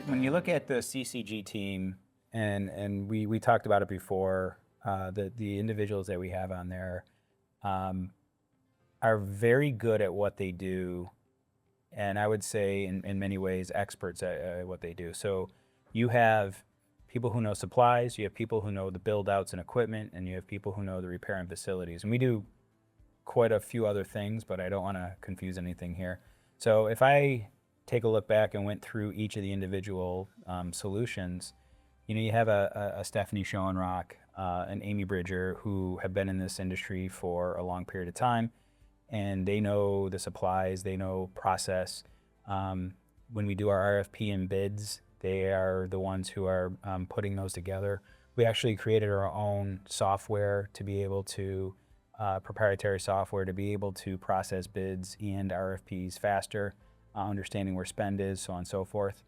When you look at the CCG team, and we talked about it before, the individuals that we have on there are very good at what they do, and I would say in many ways experts at what they do. So you have people who know supplies, you have people who know the build outs and equipment, and you have people who know the repair and facilities. And we do quite a few other things, but I don't want to confuse anything here. So if I take a look back and went through each of the individual solutions, you have a Stephanie Schoenrock, an Amy Bridger, who have been in this industry for a long period of time, and they know the supplies, they know process. When we do our RFP and bids, they are the ones who are putting those together. We actually created our own software to be able to, proprietary software to be able to process bids and RFPs faster, understanding where spend is, so on and so forth.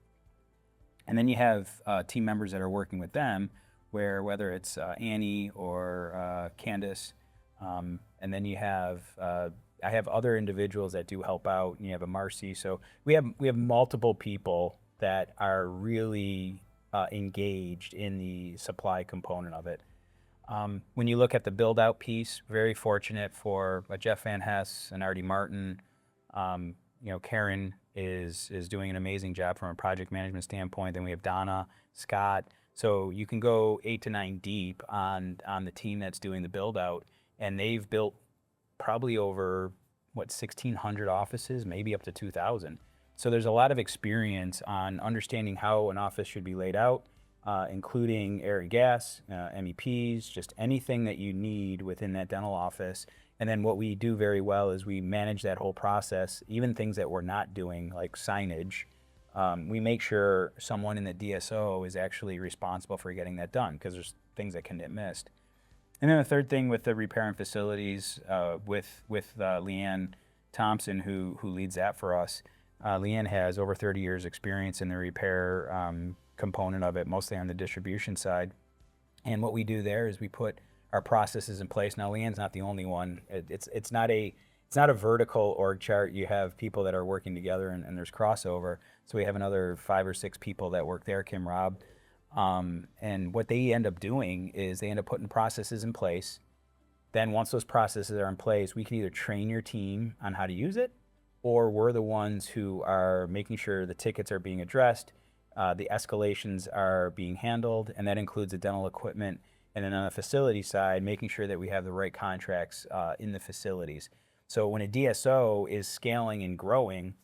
And then you have team members that are working with them, whether it's Annie or Candace, and then you have I have other individuals that do help out, and you have a Marcy. So we have multiple people that are really engaged in the supply component of it. When you look at the build out piece, very fortunate for Jeff Van Hess and Artie Martin. Karen is doing an amazing job from a project management standpoint. Then we have Donna, Scott. So you can go 8 to 9 deep on the team that's doing the build out, and they've built probably over 1,600 offices, maybe up to 2,000. So there's a lot of experience on understanding how an office should be laid out, including air and gas, MEPs, just anything that you need within that dental office. And then what we do very well is we manage that whole process, even things that we're not doing, like signage. We make sure someone in the DSO is actually responsible for getting that done, because there's things that can get missed. And then the third thing with the repair and facilities, with Leanne Thompson, who leads that for us. Leanne has over 30 years experience in the repair component of it, mostly on the distribution side. And what we do there is we put our processes in place. Now, Leanne's not the only one. It's not a vertical org chart. You have people that are working together, and there's crossover. So we have another 5 or 6 people that work there, Kim, Rob. And what they end up doing is they end up putting processes in place. Then once those processes are in place, we can either train your team on how to use it, or we're the ones who are making sure the tickets are being addressed, the escalations are being handled, and that includes the dental equipment. And then on the facility side, making sure that we have the right contracts in the facilities. So when a DSO is scaling and growing,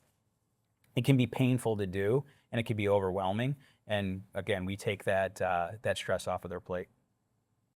it can be painful to do, and it can be overwhelming. And again, we take that stress off of their plate.